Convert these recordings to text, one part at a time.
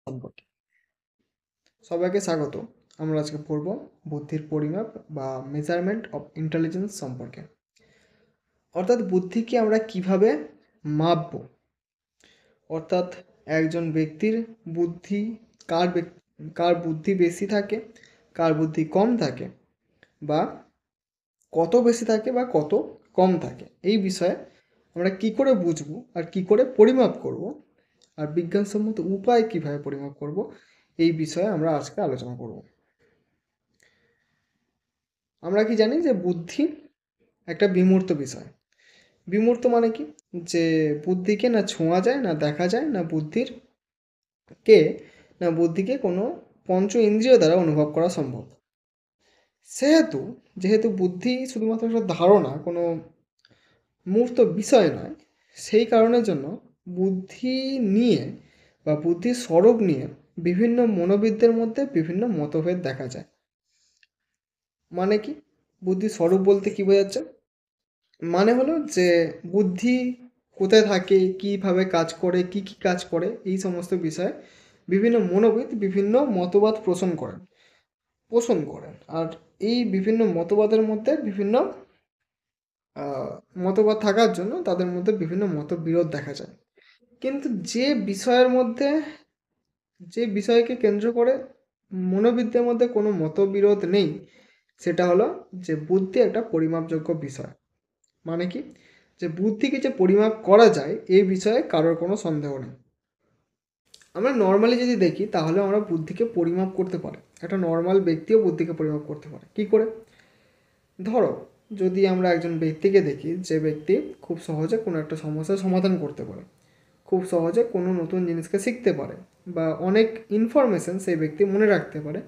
সম্পর্কে সবাইকে স্বাগত। আমরা আজকে পড়ব বুদ্ধির পরিমাপ বা মেজারমেন্ট অফ ইন্টেলিজেন্স সম্পর্কে। অর্থাৎ বুদ্ধিকে আমরা কিভাবে মাপব, অর্থাৎ একজন ব্যক্তির বুদ্ধি কার বুদ্ধি বেশি থাকে, কার বুদ্ধি কম থাকে, বা কত বেশি থাকে বা কত কম থাকে, এই বিষয়ে আমরা কি করে বুঝবো আর কি করে পরিমাপ করব, আর বিজ্ঞানসম্মত উপায় কিভাবে পরিমাপ করব, এই বিষয়ে আমরা আজকে আলোচনা করব। আমরা কি জানি যে বুদ্ধি একটা বিমূর্ত বিষয়। বিমূর্ত মানে কি, যে বুদ্ধিকে না ছোঁয়া যায়, না দেখা যায়, কে বুদ্ধিকে কোনো পঞ্চ ইন্দ্রিয় দ্বারা অনুভব করা সম্ভব। যেহেতু বুদ্ধি শুধুমাত্র একটা ধারণা, কোনো মূর্ত বিষয় নয়, সেই কারণের জন্য বুদ্ধি নিয়ে বা বুদ্ধির স্বরূপ নিয়ে বিভিন্ন মনোবিদদের মধ্যে বিভিন্ন মতভেদ দেখা যায়। মানে কি, বুদ্ধির স্বরূপ বলতে কি বোঝাচ্ছে? মানে হলো যে বুদ্ধি কোথায় থাকে, কীভাবে কাজ করে, কি কি কাজ করে, এই সমস্ত বিষয়ে বিভিন্ন মনোবিদ বিভিন্ন মতবাদ পোষণ করেন। আর এই বিভিন্ন মতবাদের মধ্যে বিভিন্ন মতবাদ থাকার জন্য তাদের মধ্যে বিভিন্ন মতবিরোধ দেখা যায়। কিন্তু যে বিষয়কে কেন্দ্র করে মনোবিদদের মধ্যে কোনো মতবিরোধ নেই, সেটা হলো যে বুদ্ধি একটা পরিমাপযোগ্য বিষয়। মানে কি, যে বুদ্ধিকে যে পরিমাপ করা যায় এই বিষয়ে কারোর কোনো সন্দেহ নেই। আমরা নর্মালি যদি দেখি তাহলে আমরা বুদ্ধিকে পরিমাপ করতে পারি, একটা নর্মাল ব্যক্তিও বুদ্ধিকে পরিমাপ করতে পারে। কি করে? ধরো, যদি আমরা একজন ব্যক্তিকে দেখি যে ব্যক্তি খুব সহজে কোনো একটা সমস্যার সমাধান করতে পারে, খুব সহজে কোনো নতুন জিনিসকে শিখতে পারে, বা অনেক ইনফরমেশন সেই ব্যক্তি মনে রাখতে পারে,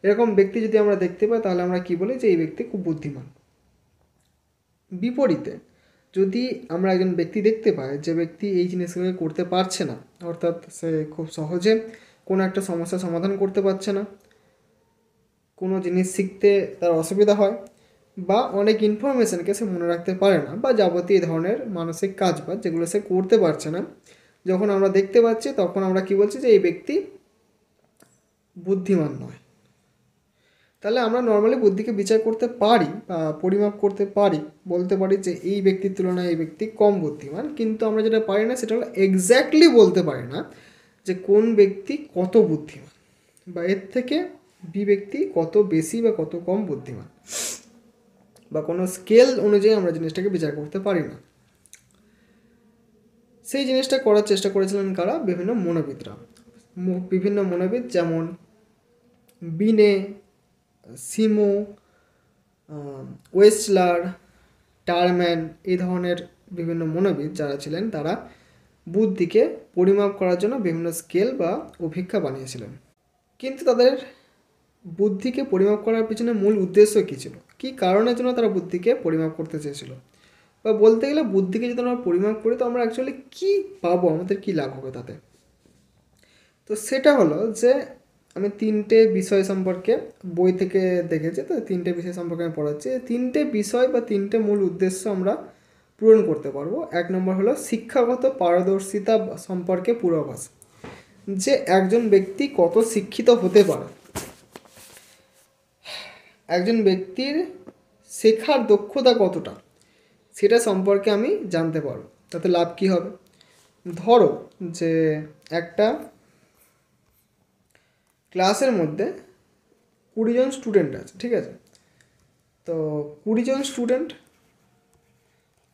এরকম ব্যক্তি যদি আমরা দেখতে পাই তাহলে আমরা কি বলি, যে এই ব্যক্তি খুব বুদ্ধিমান। বিপরীতে যদি আমরা একজন ব্যক্তি দেখতে পাই যে ব্যক্তি এই জিনিসগুলো করতে পারছে না, অর্থাৎ সে খুব সহজে কোনো একটা সমস্যার সমাধান করতে পারছে না, কোনো জিনিস শিখতে তার অসুবিধা হয়, বা অনেক ইনফরমেশানকে সে মনে রাখতে পারে না, বা যাবতীয় ধরনের মানসিক কাজ বা যেগুলো সে করতে পারছে না, যখন আমরা দেখতে পাচ্ছি তখন আমরা কি বলছি, যে এই ব্যক্তি বুদ্ধিমান নয়। তাহলে আমরা নর্মালি বুদ্ধিকে বিচার করতে পারি বা পরিমাপ করতে পারি, বলতে পারি যে এই ব্যক্তির তুলনায় এই ব্যক্তি কম বুদ্ধিমান। কিন্তু আমরা যেটা পারি না সেটা হলো এক্স্যাক্টলি বলতে পারি না যে কোন ব্যক্তি কত বুদ্ধিমান, বা এর থেকে বি ব্যক্তি কত বেশি বা কত কম বুদ্ধিমান, বা কোনো স্কেল অনুযায়ী আমরা জিনিসটাকে বিচার করতে পারি না। সেই জিনিসটা করার চেষ্টা করেছিলেন কারা? বিভিন্ন মনোবিদ, যেমন বিনে, সিমো, ওয়েস্টলার, টারম্যান, এই ধরনের বিভিন্ন মনোবিদ যারা ছিলেন, তারা বুদ্ধিকে পরিমাপ করার জন্য বিভিন্ন স্কেল বা অভিক্ষা বানিয়েছিলেন। কিন্তু তাদের বুদ্ধিকে পরিমাপ করার পিছনে মূল উদ্দেশ্য কী ছিল, কী কারণের জন্য তারা বুদ্ধিকে পরিমাপ করতে চেয়েছিল, বা বলতে গেলে বুদ্ধিকে যদি আমরা পরিমাপ করি তো আমরা অ্যাকচুয়ালি কী পাবো, আমাদের কী লাভ হবে তাতে? তো সেটা হলো যে আমি তিনটে বিষয় সম্পর্কে বই থেকে দেখেছি, তো তিনটে বিষয় সম্পর্কে আমি পড়াচ্ছি। তিনটে বিষয় বা তিনটে মূল উদ্দেশ্য আমরা পূরণ করতে পারবো। এক নম্বর হলো শিক্ষাগত পারদর্শিতা সম্পর্কে পূর্বাভাস, যে একজন ব্যক্তি কত শিক্ষিত হতে পারে, একজন ব্যক্তির শেখার দক্ষতা কতটা, সেটা সম্পর্কে আমি জানতে পারবো। তাতে লাভ কী হবে? ধরো যে একটা ক্লাসের মধ্যে 20 জন স্টুডেন্ট আছে, ঠিক আছে? তো 20 জন স্টুডেন্ট,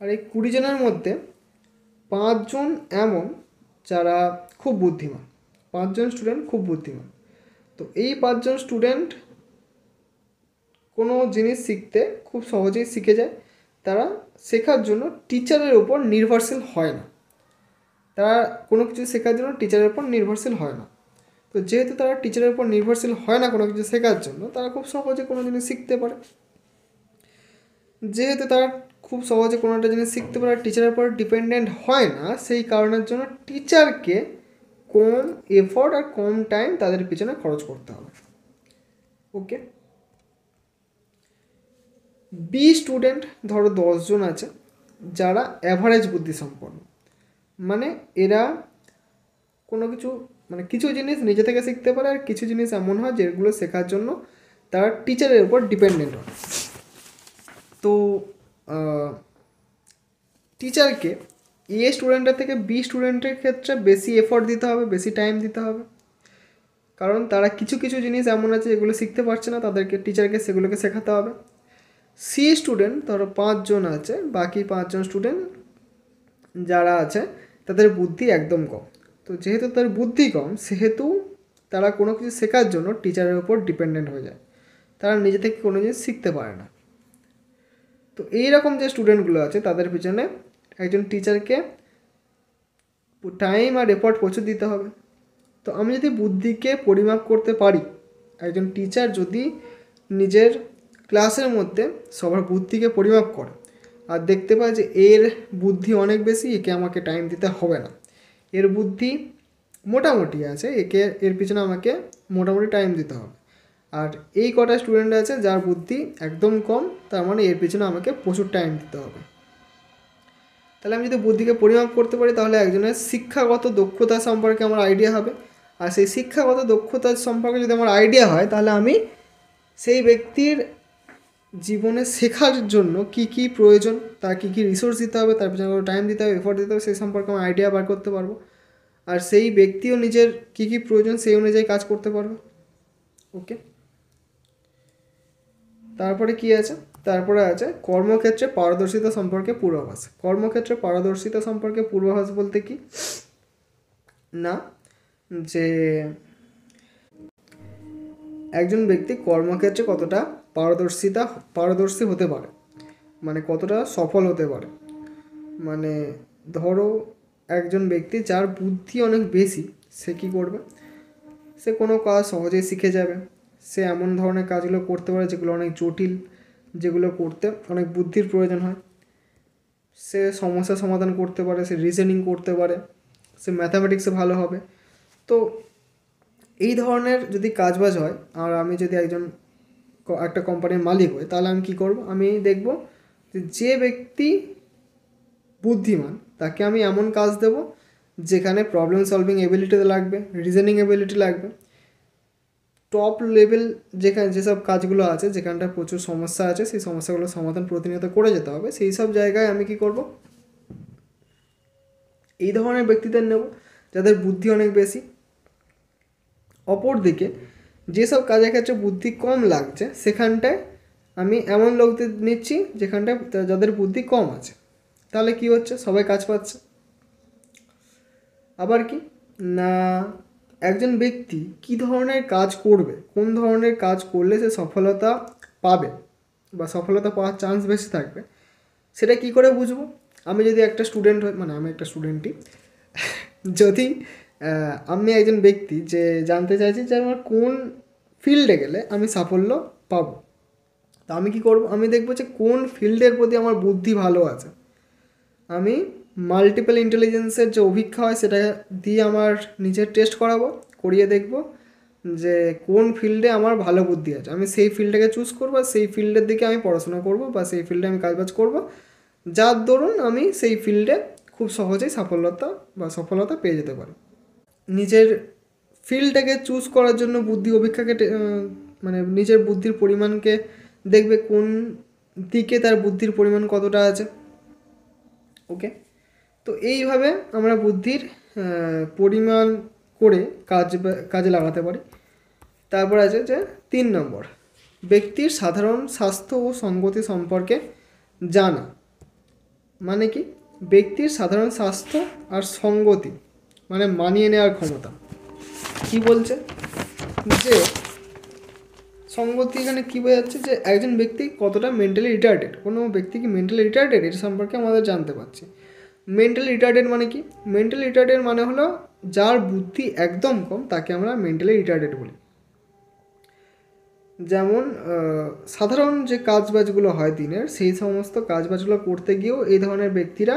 আর এই 20 জনের মধ্যে 5 জন এমন যারা খুব বুদ্ধিমান, 5 জন স্টুডেন্ট খুব বুদ্ধিমান। তো এই 5 জন স্টুডেন্ট কোনো জিনিস শিখতে খুব সহজেই শিখে যায়। তারা শেখার জন্য টিচারের উপর নির্ভরশীল হয় না, তারা কোনো কিছু শেখার জন্য টিচারের উপর নির্ভরশীল হয় না। তো যেহেতু তারা টিচারের উপর নির্ভরশীল হয় না কোনো কিছু শেখার জন্য, তারা খুব সহজে কোনো জিনিস শিখতে পারে। যেহেতু তারা খুব সহজে কোনো একটা জিনিস শিখতে পারে, টিচারের উপর ডিপেন্ডেন্ট হয় না, সেই কারণের জন্য টিচারকে কম এফোর্ট আর কম টাইম তাদের পিছনে খরচ করতে হবে। ওকে, বি স্টুডেন্ট, ধরো 10 জন আছে যারা অ্যাভারেজ বুদ্ধি সম্পন্ন, মানে এরা কোনো কিছু মানে কিছু জিনিস নিজে থেকে শিখতে পারে, আর কিছু জিনিস এমন হয় যেগুলো শেখার জন্য তারা টিচারের উপর ডিপেন্ডেন্ট হয়। তো টিচারকে স্টুডেন্টের থেকে বি স্টুডেন্টের ক্ষেত্রে বেশি এফোর্ট দিতে হবে, বেশি টাইম দিতে হবে, কারণ তারা কিছু কিছু জিনিস এমন আছে যেগুলো শিখতে পারছে না, তাদেরকে টিচারকে সেগুলোকে শেখাতে হবে। সি স্টুডেন্ট ধরো 5 জন আছে, বাকি 5 জন স্টুডেন্ট যারা আছে তাদের বুদ্ধি একদম কম। তো যেহেতু তাদের বুদ্ধি কম, সেহেতু তারা কোনো কিছু শেখার জন্য টিচারের উপর ডিপেন্ডেন্ট হয়ে যায়, তারা নিজে থেকে কোনো জিনিস শিখতে পারে না। তো এইরকম যে স্টুডেন্টগুলো আছে তাদের পিছনে একজন টিচারকে টাইম আর এফোর্ট প্রচুর দিতে হবে। তো আমি যদি বুদ্ধিকে পরিমাপ করতে পারি, একজন টিচার যদি নিজের ক্লাসের মধ্যে সবার বুদ্ধিকে পরিমাপ করে আর দেখতে পায় যে এর বুদ্ধি অনেক বেশি, একে আমাকে টাইম দিতে হবে না, এর বুদ্ধি মোটামুটি আছে, এর পিছনে আমাকে মোটামুটি টাইম দিতে হবে, আর এই কটা স্টুডেন্ট আছে যার বুদ্ধি একদম কম, তার মানে এর পিছনে আমাকে প্রচুর টাইম দিতে হবে। তাহলে আমি যদি বুদ্ধিকে পরিমাপ করতে পারি, তাহলে একজনের শিক্ষাগত দক্ষতা সম্পর্কে আমার আইডিয়া হবে, আর সেই শিক্ষাগত দক্ষতা সম্পর্কে যদি আমার আইডিয়া হয়, তাহলে আমি সেই ব্যক্তির জীবনে শেখার জন্য কি কি প্রয়োজন, তার কী কী রিসোর্স দিতে হবে, তার পিছনে টাইম দিতে হবে, এফোর্ট দিতে হবে, সেই সম্পর্কে আমার আইডিয়া বার করতে পারবো, আর সেই ব্যক্তিও নিজের কী কী প্রয়োজন সেই অনুযায়ী কাজ করতে পারবে। ওকে, তারপরে কি আছে, তারপরে আছে কর্মক্ষেত্রে পারদর্শিতা সম্পর্কে পূর্বাভাস। কর্মক্ষেত্রে পারদর্শিতা সম্পর্কে পূর্বাভাস বলতে কি না, যে একজন ব্যক্তি কর্মক্ষেত্রে কতটা পারদর্শী হতে পারে, মানে কতটা সফল হতে পারে। মানে ধরো একজন ব্যক্তি যার বুদ্ধি অনেক বেশি, সে কী করবে, সে কোনো কাজ সহজেই শিখে যাবে, সে এমন ধরনের কাজগুলো করতে পারে যেগুলো অনেক জটিল, যেগুলো করতে অনেক বুদ্ধির প্রয়োজন হয়, সে সমস্যা সমাধান করতে পারে, সে রিজনিং করতে পারে, সে ম্যাথামেটিক্সে ভালো হবে। তো এই ধরনের যদি কাজবাজ হয়, আর আমি যদি একটা কোম্পানির মালিক হই, তাহলে আমি কী করব, আমি দেখব যে ব্যক্তি বুদ্ধিমান তাকে আমি এমন কাজ দেব যেখানে প্রবলেম সলভিং এবিলিটি লাগবে, রিজনিং এবিলিটি লাগবে, টপ লেভেল যেখানে যেসব কাজগুলো আছে, যেখানটা প্রচুর সমস্যা আছে, সেই সমস্যাগুলো সমাধান প্রতিনিয়ত করে যেতে হবে, সেই সব জায়গায় আমি কি করব, এই ধরনের ব্যক্তিদের নেব যাদের বুদ্ধি অনেক বেশি। অপরদিকে যেসব কাজের ক্ষেত্রে বুদ্ধি কম লাগছে, সেখানটায় আমি এমন লোকদের নিচ্ছি যেখানটায় যাদের বুদ্ধি কম আছে। তাহলে কি হচ্ছে, সবাই কাজ পাচ্ছে। আবার কি না, একজন ব্যক্তি কী ধরনের কাজ করবে, কোন ধরনের কাজ করলে সে সফলতা পাবে বা সফলতা পাওয়ার চান্স বেশি থাকবে, সেটা কি করে বুঝবো। আমি যদি একটা স্টুডেন্ট হই, মানে আমি একটা স্টুডেন্টই, যদি আমি একজন ব্যক্তি যে জানতে চাইছি যে আমার কোন ফিল্ডে গেলে আমি সাফল্য পাবো, তা আমি কি করব, আমি দেখবো যে কোন ফিল্ডের প্রতি আমার বুদ্ধি ভালো আছে। আমি মাল্টিপল ইন্টেলিজেন্সের যে অভিক্ষা হয় সেটা দিয়ে আমার নিজের টেস্ট করিয়ে দেখব যে কোন ফিল্ডে আমার ভালো বুদ্ধি আছে, আমি সেই ফিল্ডটাকে চুজ করবো, সেই ফিল্ডের দিকে আমি পড়াশোনা করব বা সেই ফিল্ডে আমি কাজবাজ করব, যার দরুন আমি সেই ফিল্ডে খুব সহজেই সফলতা পেয়ে যেতে পারি। নিজের ফিল্ডটাকে চুজ করার জন্য বুদ্ধি অভিক্ষাকে মানে নিজের বুদ্ধির পরিমাণকে দেখবে কোন দিকে তার বুদ্ধির পরিমাণ কতটা আছে। ওকে, তো এইভাবে আমরা বুদ্ধির পরিমাণ করে কাজে লাগাতে পারি। তারপর আছে যে 3 নম্বর, ব্যক্তির সাধারণ স্বাস্থ্য ও সঙ্গতি সম্পর্কে জানা। মানে কি, ব্যক্তির সাধারণ স্বাস্থ্য আর সঙ্গতি মানে মানিয়ে নেওয়ার ক্ষমতা। কি বলছে যে সঙ্গতি এখানে কী বোঝাচ্ছে, যে একজন ব্যক্তি কতটা মেন্টালি রিটার্ডেড, কোনো ব্যক্তি কি মেন্টালি রিটার্ডেড এর সম্পর্কে আমাদের জানতে পারছি। মেন্টালি রিটার্ডেড মানে কি, মেন্টালি রিটার্ডেড মানে হলো যার বুদ্ধি একদম কম তাকে আমরা মেন্টালি রিটার্ডেড বলি। যেমন সাধারণ যে কাজবাজগুলো হয় দিনের, সেই সমস্ত কাজবাজগুলো করতে গিয়েও এই ধরনের ব্যক্তিরা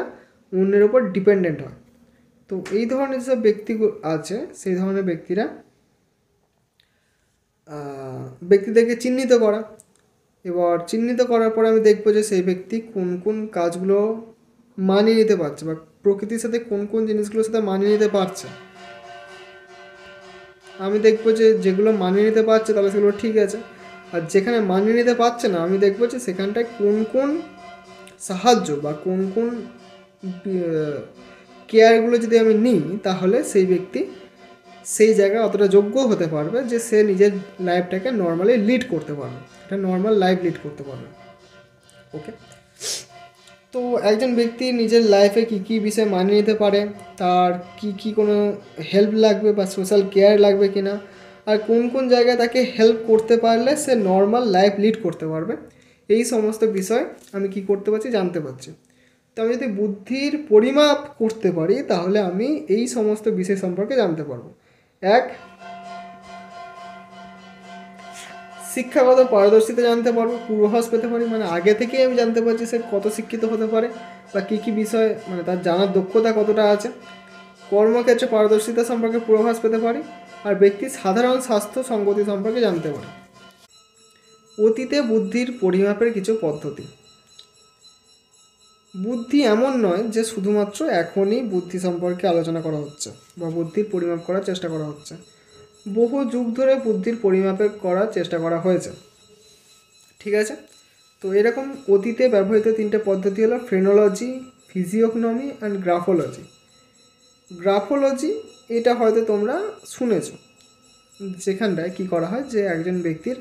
অন্যের ওপর ডিপেন্ডেন্ট হয়। তো এই ধরনের যেসব ব্যক্তি আছে, সেই ধরনের ব্যক্তিদেরকে চিহ্নিত করা, এবার চিহ্নিত করার পরে আমি দেখবো যে সেই ব্যক্তি কোন কোন কাজগুলো মানিয়ে নিতে পারছে বা প্রকৃতির সাথে কোন কোন জিনিসগুলোর সাথে মানিয়ে নিতে পারছে। আমি দেখবো যে যেগুলো মানিয়ে নিতে পারছে তাহলে সেগুলো ঠিক আছে, আর যেখানে মানিয়ে নিতে পারছে না আমি দেখবো যে সেখানটায় কোন কোন সাহায্য বা কোন কোন কেয়ারগুলো যদি আমি নিই তাহলে সেই ব্যক্তি সেই জায়গায় অতটা যোগ্য হতে পারবে যে সে নিজের লাইফটাকে নর্মালি লিড করতে পারবে, একটা নর্মাল লাইফ লিড করতে পারবে। ওকে, তো একজন ব্যক্তি নিজের লাইফে কী কী বিষয় মানিয়ে নিতে পারে, তার কি কি কোনো হেল্প লাগবে বা সোশ্যাল কেয়ার লাগবে কিনা, আর কোন কোন জায়গায় তাকে হেল্প করতে পারলে সে নর্মাল লাইফ লিড করতে পারবে, এই সমস্ত বিষয় আমি কি করতে পারছি, জানতে পারছি। তো আমি যদি বুদ্ধির পরিমাপ করতে পারি তাহলে আমি এই সমস্ত বিষয় সম্পর্কে জানতে পারবো। এক, শিক্ষাগত পারদর্শিতা জানতে পারবো, পূর্বাভাস পেতে পারি, মানে আগে থেকেই আমি জানতে পারছি সে কত শিক্ষিত হতে পারে বা কী কী বিষয় মানে তার জানার দক্ষতা কতটা আছে। কর্মক্ষেত্রে পারদর্শিতা সম্পর্কে পূর্বাভাস পেতে পারি, আর ব্যক্তির সাধারণ স্বাস্থ্য সঙ্গতি সম্পর্কে জানতে পারি। অতীতে বুদ্ধির পরিমাপের কিছু পদ্ধতি। বুদ্ধি এমন নয় যে শুধুমাত্র এখনই বুদ্ধি সম্পর্কে আলোচনা করা হচ্ছে বা বুদ্ধির পরিমাপ করার চেষ্টা করা হচ্ছে। বহু যুগ ধরে বুদ্ধির পরিমাপে করার চেষ্টা করা হয়েছে, ঠিক আছে। তো এরকম অতীতে ব্যবহৃত তিনটে পদ্ধতি হলো ফ্রেনোলজি, ফিজিওগনমি অ্যান্ড গ্রাফোলজি। গ্রাফোলজি এটা হয়তো তোমরা শুনেছো, যেখানটায় কি করা হয় যে একজন ব্যক্তির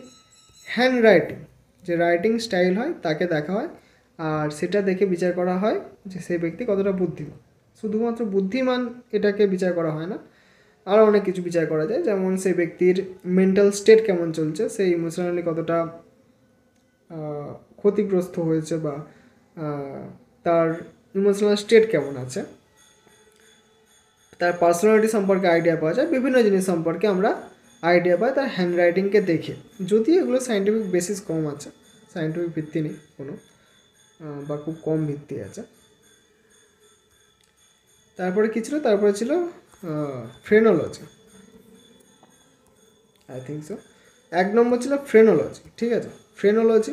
হ্যান্ড রাইটিং, যে রাইটিং স্টাইল হয় তাকে দেখা হয়, আর সেটা দেখে বিচার করা হয় যে সেই ব্যক্তি কতটা বুদ্ধিমান। শুধুমাত্র বুদ্ধিমান এটাকে বিচার করা হয় না, আরও অনেক কিছু বিচার করা যায়, যেমন সেই ব্যক্তির মেন্টাল স্টেট কেমন চলছে, সেই ইমোশনালি কতটা ক্ষতিগ্রস্ত হয়েছে বা তার ইমোশনাল স্টেট কেমন আছে, তার পার্সোনালিটি সম্পর্কে আইডিয়া পাওয়া যায়, বিভিন্ন জিনিস সম্পর্কে আমরা আইডিয়া পাই তার হ্যান্ড রাইটিংকে দেখে। যদিও এগুলো সায়েন্টিফিক বেসিস কম আছে, সায়েন্টিফিক ভিত্তি নেই কোনো, বা খুব কম ভিত্তি আছে। তারপরে কী ছিল, তারপরে ছিল ফ্রেনোলজি, আই থিঙ্ক সো। এক নম্বর ছিল ফ্রেনোলজি, ঠিক আছে, ফ্রেনোলজি।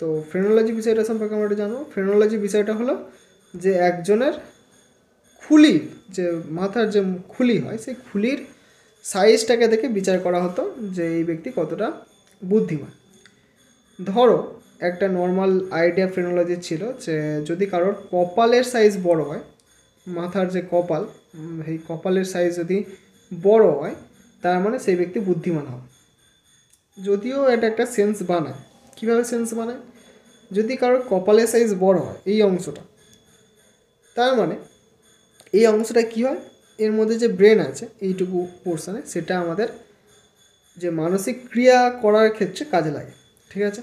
তো ফ্রেনোলজি বিষয়টা সম্পর্কে আমরা একটু জানবো। ফ্রেনোলজি বিষয়টা হলো যে একজনের খুলি, যে মাথার যে খুলি হয় সেই খুলির সাইজটাকে দেখে বিচার করা হতো যে এই ব্যক্তি কতটা বুদ্ধিমান। ধরো একটা নর্মাল আইডিয়া ফ্রেনোলজি ছিল যে যদি কারোর কপালের সাইজ বড় হয়, মাথার যে কপাল, এই কপালের সাইজ যদি বড় হয় তার মানে সেই ব্যক্তি বুদ্ধিমান হবে। যদিও এটা একটা সেন্স বানায়। কীভাবে সেন্স বানায়, যদি কারোর কপালের সাইজ বড় হয় এই অংশটা, তার মানে এই অংশটা কী হয়, এর মধ্যে যে ব্রেন আছে এইটুকু পোর্শনে, সেটা আমাদের যে মানসিক ক্রিয়া করার ক্ষেত্রে কাজে লাগে, ঠিক আছে।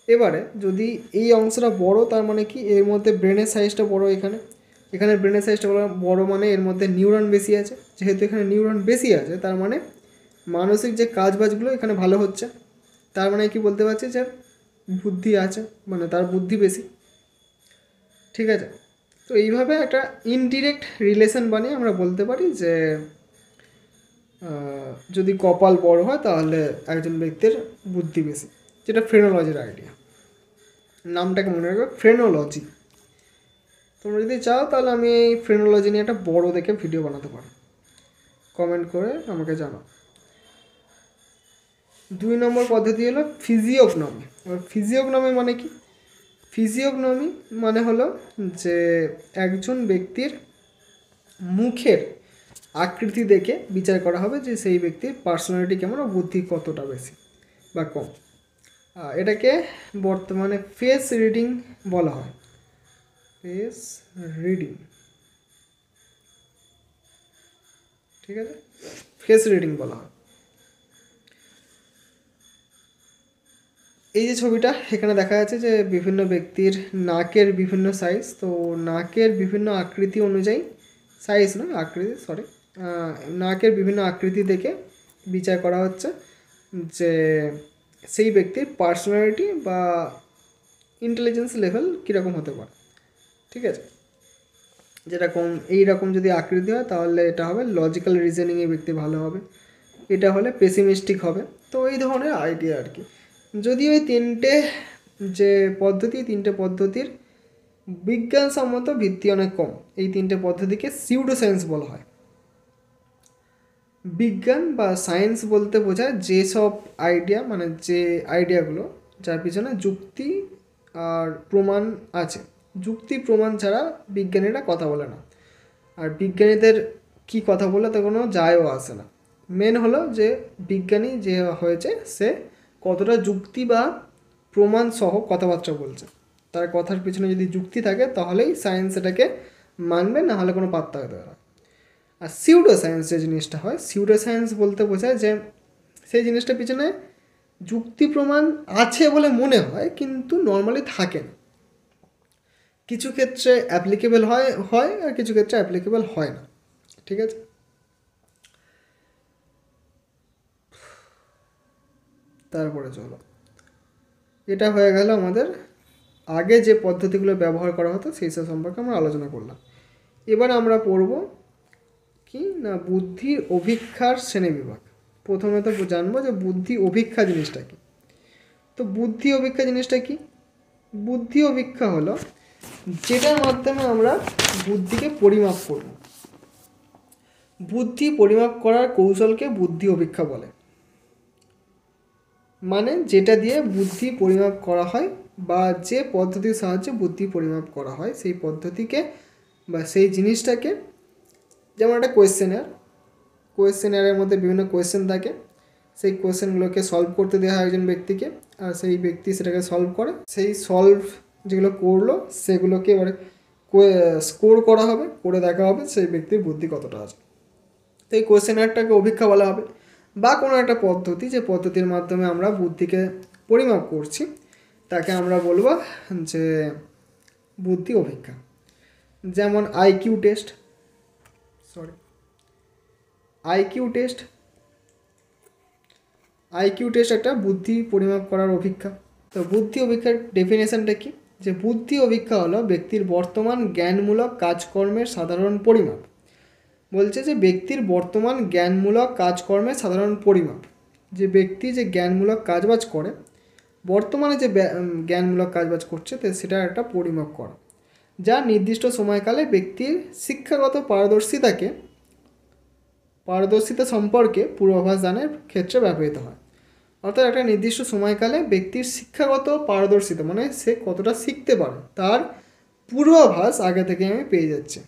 এবারে যদি এই অংশটা বড় তার মানে কি, এর মধ্যে ব্রেনের সাইজটা বড়, এখানে ব্রেনের সাইজটা বড় মানে এর মধ্যে নিউরন বেশি আছে, যেহেতু এখানে নিউরন বেশি আছে তার মানে মানসিক যে কাজবাজগুলো এখানে ভালো হচ্ছে, তার মানে কি বলতে পারছি যে বুদ্ধি আছে, মানে তার বুদ্ধি বেশি, ঠিক আছে। তো এইভাবে একটা ইনডিরেক্ট রিলেশন বানিয়ে আমরা বলতে পারি যে যদি কপাল বড় হয় তাহলে একজন ব্যক্তির বুদ্ধি বেশি, যেটা ফ্রেনোলজির আইডিয়া। নামটাকে মনে রাখবে, ফ্রেনোলজি। তোমরা যদি চাও তাহলে আমি এই ফ্রেনোলজি নিয়ে একটা বড় দেখে ভিডিও বানাতে পারি, কমেন্ট করে আমাকে জানাও। 2 নম্বর পদ্ধতি হলো ফিজিওগনমি। এবার ফিজিওগনমি মানে কি, ফিজিওগনমি মানে হলো যে একজন ব্যক্তির মুখের আকৃতি দেখে বিচার করা হবে যে সেই ব্যক্তির পার্সোনালিটি কেমন ও বুদ্ধি কতটা বেশি বা কম। এটাকে বর্তমানে ফেস রিডিং বলা হয়, ফেস রিডিং, ঠিক আছে, ফেস রিডিং বলা হয়। এই যে ছবিটা এখানে দেখা যাচ্ছে যে বিভিন্ন ব্যক্তির নাকের বিভিন্ন সাইজ, তো নাকের বিভিন্ন আকৃতি অনুযায়ী, সাইজ না আকৃতি, সরি, নাকের বিভিন্ন আকৃতি দেখে বিচার করা হচ্ছে যে সেই ব্যক্তির পার্সোনালিটি বা ইন্টেলিজেন্স লেভেল কীরকম হতে পারে, ঠিক আছে। যেরকম এইরকম যদি আকৃতি হয় তাহলে এটা হবে লজিক্যাল রিজনিংয়ে ব্যক্তি ভালো হবে, এটা হলে পেসিমিস্টিক হবে। তো এই ধরনের আইডিয়া আর কি। যদিও এই তিনটে পদ্ধতির বিজ্ঞানসম্মত ভিত্তি অনেক কম, এই তিনটে পদ্ধতিকে সিউডো সায়েন্স বলা হয়। বিজ্ঞান বা সায়েন্স বলতে বোঝায় যেসব আইডিয়া, মানে যে আইডিয়াগুলো যার পিছনে যুক্তি আর প্রমাণ আছে। যুক্তি প্রমাণ ছাড়া বিজ্ঞানীরা কথা বলে না, আর বিজ্ঞানীদের কি কথা বলে তা কোনো যায়ও আসে না। মেন হলো যে বিজ্ঞানী যে হয়েছে সে কতটা যুক্তি বা প্রমাণ সহ কথাবার্তা বলছে। তার কথার পিছনে যদি যুক্তি থাকে তাহলেই সায়েন্স এটাকে মানবে, না হলে কোনো পাত্তা দেবে না। আর সিউডো সায়েন্স যে জিনিসটা হয়, সিউডো সায়েন্স বলতে বোঝায় যে সেই জিনিসটার পিছনে যুক্তি প্রমাণ আছে বলে মনে হয় কিন্তু নর্মালি থাকে না। কিছু ক্ষেত্রে অ্যাপ্লিকেবল হয় হয় আর কিছু ক্ষেত্রে অ্যাপ্লিকেবল হয় না। ঠিক আছে, তারপরে চলো, এটা হয়ে গেল আমাদের আগে যে পদ্ধতিগুলো ব্যবহার করা হতো সেই সব সম্পর্কে আমরা আলোচনা করলাম। এবার আমরা পড়ব কি না, বুদ্ধির অভিক্ষার শ্রেণীবিভাগ। প্রথমে তো জানবো যে বুদ্ধি অভিক্ষা জিনিসটা কি। তো বুদ্ধি অভিক্ষা জিনিসটা কি? বুদ্ধি অভিক্ষা হলো যেটার মাধ্যমে আমরা বুদ্ধিকে পরিমাপ করব। বুদ্ধি পরিমাপ করার কৌশলকে বুদ্ধি অভিক্ষা বলে। মানে যেটা দিয়ে বুদ্ধি পরিমাপ করা হয় বা যে পদ্ধতির সাহায্যে বুদ্ধি পরিমাপ করা হয় সেই পদ্ধতিকে বা সেই জিনিসটাকে, যেমন একটা কোয়েশ্চেনারের মধ্যে বিভিন্ন কোয়েশ্চেন থাকে, সেই কোয়েশ্চেনগুলোকে সলভ করতে দেওয়া হয় একজন ব্যক্তিকে, আর সেই ব্যক্তি সেটাকে সলভ করে। সেই সলভ যেগুলো করলো সেগুলোকে এবারে স্কোর করা হবে, করে দেখা হবে সেই ব্যক্তির বুদ্ধি কতটা আছে। তো এই কোয়েশ্চেনারটাকে অভিক্ষা বলা হবে। বা কোনো একটা পদ্ধতি, যে পদ্ধতির মাধ্যমে আমরা বুদ্ধিকে পরিমাপ করছি তাকে আমরা বলবো যে বুদ্ধি অভিক্ষা। যেমন আইকিউ টেস্ট আইকিউ টেস্ট একটা বুদ্ধি পরিমাপ করার অভিক্ষা। তো বুদ্ধি অভিক্ষার ডেফিনেশনটা কি? যে বুদ্ধি অভিক্ষা হলো ব্যক্তির বর্তমান জ্ঞানমূলক কাজকর্মের সাধারণ পরিমাপ। বলছে যে ব্যক্তির বর্তমান জ্ঞানমূলক কাজকর্মের সাধারণ পরিমাপ, যে ব্যক্তি যে জ্ঞানমূলক কাজবাজ করে, বর্তমানে যে জ্ঞানমূলক কাজবাজ করছে সেটা একটা পরিমাপ করা, যা নির্দিষ্ট সময়কালে ব্যক্তির শিক্ষাগত পারদর্শিতা সম্পর্কে পূর্বাভাস দানের ক্ষেত্রে ব্যবহৃত হয়। অর্থাৎ একটা নির্দিষ্ট সময়কালে ব্যক্তির শিক্ষাগত পারদর্শিতা, মানে সে কতটা শিখতে পারে তার পূর্বাভাস আগে থেকে আমি পেয়ে যাচ্ছি।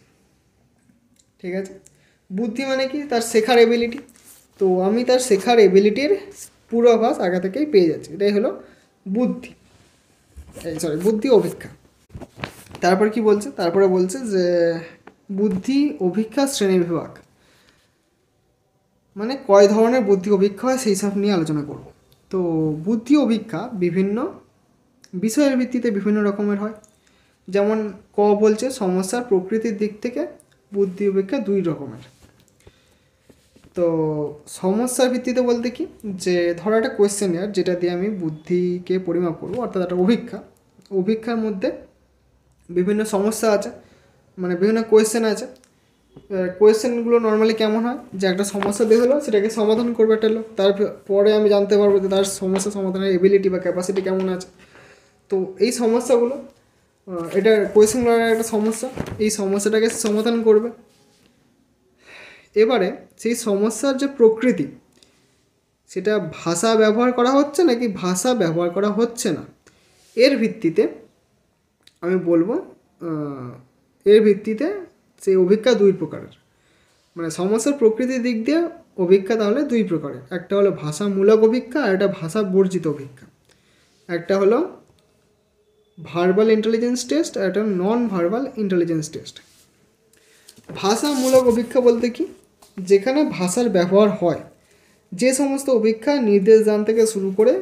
ঠিক আছে, বুদ্ধি মানে কি? তার শেখার এবিলিটি। তো আমি তার শেখার এবিলিটির পূর্বাভাস আগে থেকেই পেয়ে যাচ্ছি, এটাই হলো বুদ্ধি বুদ্ধি অভিক্ষা। তারপর কি বলছে? তারপরে বলছে যে বুদ্ধি অভিক্ষা শ্রেণীবিভাগ, মানে কয় ধরনের বুদ্ধি অভিক্ষা হয় সেই সব নিয়ে আলোচনা করব। তো বুদ্ধি অভিক্ষা বিভিন্ন বিষয়ের ভিত্তিতে বিভিন্ন রকমের হয়। যেমন বলছে সমস্যার প্রকৃতির দিক থেকে বুদ্ধি অভিক্ষা দুই রকমের। তো সমস্যার ভিত্তিতে বলতে কি, যে ধরো একটা কোয়েশ্চেনিয়ার যেটা দিয়ে আমি বুদ্ধিকে পরিমাপ করবো, অর্থাৎ একটা অভিক্ষার মধ্যে বিভিন্ন সমস্যা আছে, মানে বিভিন্ন কোয়েশ্চেন আছে। কোয়েশ্চেনগুলো নর্মালি কেমন হয়, যে একটা সমস্যা দিয়ে হলো সেটাকে সমাধান করবে একটা লোক, তারপরে আমি জানতে পারবো যে তার সমস্যা সমাধানের এবিলিটি বা ক্যাপাসিটি কেমন আছে। তো এই সমস্যাগুলো, এটা কোয়েশ্চেনগুলো একটা সমস্যা, এই সমস্যাটাকে সমাধান করবে। এবারে সেই সমস্যার যে প্রকৃতি, সেটা ভাষা ব্যবহার করা হচ্ছে নাকি ভাষা ব্যবহার করা হচ্ছে না, এর ভিত্তিতে আমি বলবো, এর ভিত্তিতে সেই অভিক্ষা দুই প্রকারের। মানে সমস্যার প্রকৃতির দিক দিয়ে অভিক্ষা তাহলে দুই প্রকারের, একটা হলো ভাষামূলক অভিক্ষা আর একটা ভাষা বর্জিত অভিক্ষা। একটা হলো ভার্বাল ইন্টেলিজেন্স টেস্ট আর একটা নন ভার্বাল ইন্টেলিজেন্স টেস্ট। ভাষামূলক অভিক্ষা বলতে কি, যেখানে ভাষার ব্যবহার হয়, যে সমস্ত অভিক্ষা নির্দেশ দান থেকে শুরু করে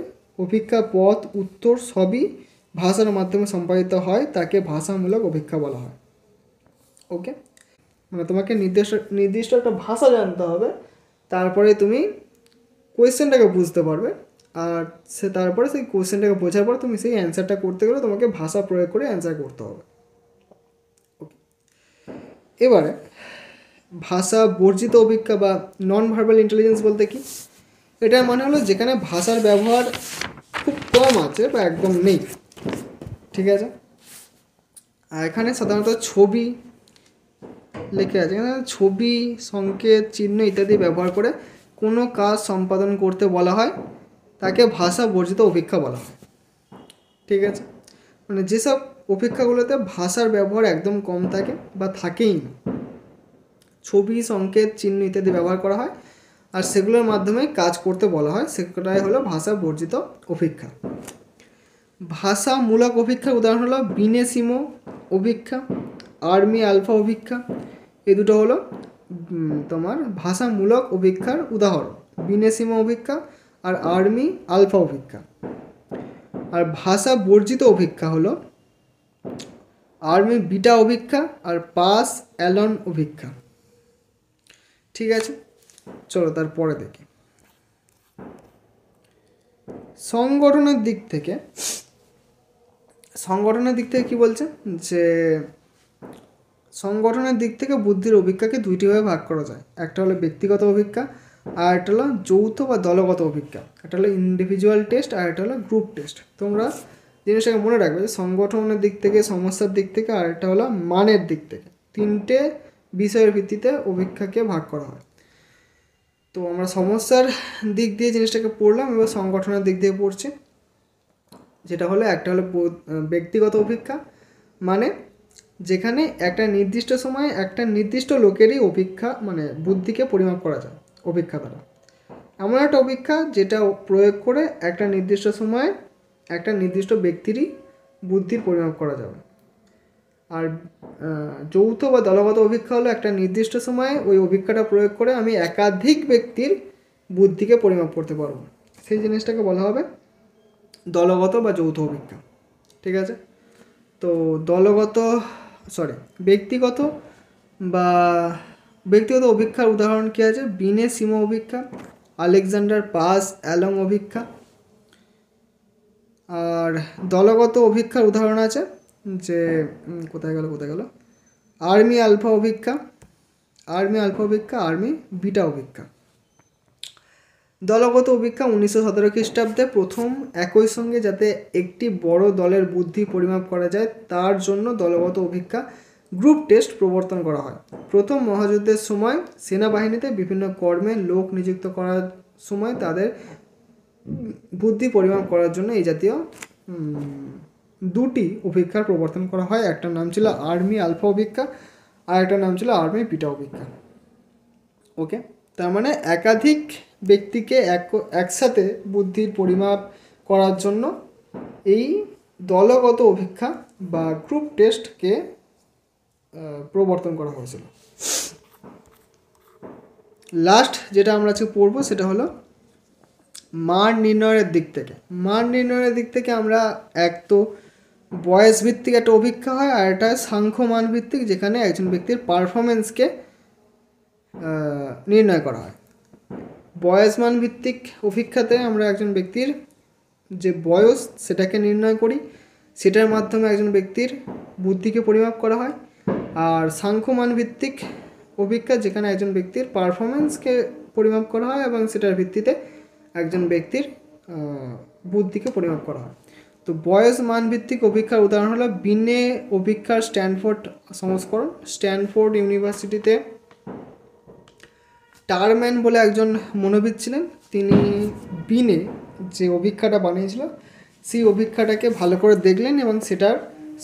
অভিক্ষা পথ উত্তর সবই ভাষার মাধ্যমে সম্পাদিত হয় তাকে ভাষামূলক অভিক্ষা বলা হয়। ওকে, মানে তোমাকে নির্দিষ্ট একটা ভাষা জানতে হবে, তারপরে তুমি কোয়েশ্চেনটাকে বুঝতে পারবে, আর তারপরে সেই কোয়েশ্চেনটাকে বোঝার পর তুমি সেই অ্যান্সারটা করতে গেলে তোমাকে ভাষা প্রয়োগ করে অ্যান্সার করতে হবে। ওকে, এবারে ভাষা বর্জিত অভিক্ষা বা নন ভার্বাল ইন্টেলিজেন্স বলতে কি, এটার মানে হলো যেখানে ভাষার ব্যবহার খুব কম আছে বা একদম নেই। ঠিক আছে, আর এখানে সাধারণত ছবি, লেখা আছে এখানে ছবি, সংকেত, চিহ্ন ইত্যাদি ব্যবহার করে কোনো কাজ সম্পাদন করতে বলা হয় তাকে ভাষা বর্জিত অপেক্ষা বলা হয়। ঠিক আছে, মানে যেসব অপেক্ষাগুলোতে ভাষার ব্যবহার একদম কম থাকে বা থাকেই না, ছবি, সংকেত, চিহ্ন ইত্যাদি ব্যবহার করা হয় আর সেগুলোর মাধ্যমে কাজ করতে বলা হয়, সেটাই হলো ভাষা বর্জিত অপেক্ষা। ভাষামূলক অপেক্ষার উদাহরণ হলো বিনেসিমো অপেক্ষা, আর্মি আলফা অপেক্ষা। এই দুটো হলো তোমার ভাষামূলক অপেক্ষার উদাহরণ, বিনেসিমো অপেক্ষা আর আর্মি আলফা অপেক্ষা। আর ভাষা বর্জিত অপেক্ষা হলো আর্মি বিটা অপেক্ষা আর পাস অ্যালন অপেক্ষা। ঠিক আছে, চলো তারপরে দেখি। সংগঠনের দিক থেকে কি বলছে, যে সংগঠনের দিক থেকে বুদ্ধির অভিজ্ঞাকে দুইটিভাবে ভাগ করা যায়। একটা হলো ব্যক্তিগত অভিজ্ঞা আর একটা হলো যৌথ বা দলগত অভিজ্ঞা। একটা হলো ইন্ডিভিজুয়াল টেস্ট আর একটা হলো গ্রুপ টেস্ট। তোমরা জিনিসটাকে মনে রাখবে, সংগঠনের দিক থেকে, সমস্যার দিক থেকে আর একটা হলো মানের দিক থেকে, তিনটে বিষয়ের ভিত্তিতে অভিজ্ঞাকে ভাগ করা হয়। তো আমরা সমস্যার দিক দিয়ে জিনিসটাকে পড়লাম, এবার সংগঠনের দিক দিয়ে পড়ছি। যেটা হলো একটা হলো ব্যক্তিগত অভিজ্ঞা, মানে যেখানে একটা নির্দিষ্ট সময়ে একটা নির্দিষ্ট লোকেরই অভিজ্ঞা মানে বুদ্ধিকে পরিমাপ করা যায় অভিজ্ঞা দ্বারা। এমন একটা অভিজ্ঞা যেটা প্রয়োগ করে একটা নির্দিষ্ট সময়ে একটা নির্দিষ্ট ব্যক্তিরই বুদ্ধির পরিমাপ করা যাবে। আর যৌথ বা দলগত অভিজ্ঞা হলো একটা নির্দিষ্ট সময়ে ওই অভিজ্ঞাটা প্রয়োগ করে আমি একাধিক ব্যক্তির বুদ্ধিকে পরিমাপ করতে পারবো, সেই জিনিসটাকে বলা হবে দলগত বা যৌথ অভিজ্ঞা। ঠিক আছে, তো ব্যক্তিগত অভিজ্ঞার উদাহরণ কী আছে, বিনেসিমো অভিজ্ঞা, আলেকজান্ডার পাস অ্যালং অভিজ্ঞা। আর দলগত অভিজ্ঞার উদাহরণ আছে যে কোথায় গেল আর্মি আলফা অভিজ্ঞা, আর্মি বিটা অভিজ্ঞা। দলগত অভিজ্ঞা 1917 খ্রিস্টাব্দে প্রথম একই সঙ্গে যাতে একটি বড় দলের বুদ্ধি পরিমাপ করা যায় তার জন্য দলগত অভিজ্ঞা গ্রুপ টেস্ট প্রবর্তন করা হয়। প্রথম মহাযুদ্ধের সময় সেনাবাহিনীতে বিভিন্ন কর্মে লোক নিযুক্ত করার সময় তাদের বুদ্ধি পরিমাপ করার জন্য এই জাতীয় দুটি অভিজ্ঞার প্রবর্তন করা হয়। একটা নাম ছিল আর্মি আলফা অভিজ্ঞা আর একটা নাম ছিল আর্মি বিটা অভিজ্ঞা। ওকে, তার মানে একাধিক ব্যক্তিকে একসাথে বুদ্ধির পরিমাপ করার জন্য এই দলগত অভিজ্ঞা বা গ্রুপ টেস্টকে প্রবর্তন করা হয়েছিল। লাস্ট যেটা আমরা আজকে পড়বো সেটা হলো মান নির্ণয়ের দিক থেকে আমরা এক তো বয়স ভিত্তিক একটা অভিজ্ঞা হয় আর একটা সাংখ্য মান ভিত্তিক, যেখানে একজন ব্যক্তির পারফরমেন্সকে নির্ণয় করা হয়। বয়স মান ভিত্তিক অভিজ্ঞাতে আমরা একজন ব্যক্তির যে বয়স সেটাকে নির্ণয় করি, সেটার মাধ্যমে একজন ব্যক্তির বুদ্ধিকে পরিমাপ করা হয়। আর সাংখ্যমান ভিত্তিক অভিজ্ঞা যেখানে একজন ব্যক্তির পারফরমেন্সকে পরিমাপ করা হয় এবং সেটার ভিত্তিতে একজন ব্যক্তির বুদ্ধিকে পরিমাপ করা হয়। তো বয়স মান ভিত্তিক অভিজ্ঞার উদাহরণ হলো বিনে অভিজ্ঞার স্ট্যানফোর্ড সংস্করণ। স্ট্যানফোর্ড ইউনিভার্সিটিতে টারম্যান বলে একজন মনোবিদ ছিলেন, তিনি বিনে যে অভিজ্ঞাটা বানিয়েছিল সেই অভিজ্ঞাটাকে ভালো করে দেখলেন এবং সেটার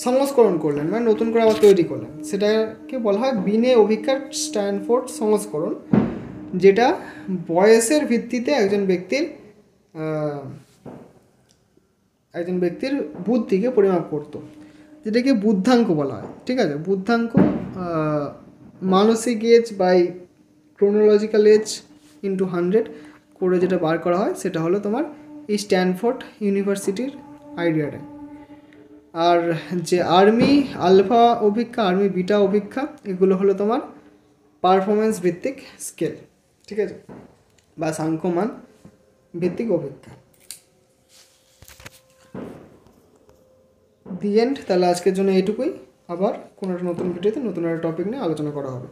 সংস্করণ করলেন, মানে নতুন করে আবার তৈরি করলেন। সেটাকে বলা হয় বিনে অভিজ্ঞার স্ট্যানফোর্ড সংস্করণ, যেটা বয়সের ভিত্তিতে একজন ব্যক্তির বুদ্ধিকে পরিমাপ করত, যেটাকে বুদ্ধাঙ্ক বলা হয়। ঠিক আছে, বুদ্ধাঙ্ক মানসিক age by chronological age into 100 করে যেটা বার করা হয় সেটা হলো তোমার এই স্ট্যানফোর্ড ইউনিভার্সিটির আইডিয়াটা। আর যে আর্মি আলফা অভিজ্ঞা, আর্মি বিটা অভিজ্ঞা, এগুলো হলো তোমার পারফরমেন্স ভিত্তিক স্কেল। ঠিক আছে, বা সাংখ্যমান ভিত্তিক অভিজ্ঞা। The end. তাহলে আজকের জন্য এইটুকুই, আবার কোনো একটা নতুন ভিডিওতে নতুন একটা টপিক নিয়ে আলোচনা করা হবে।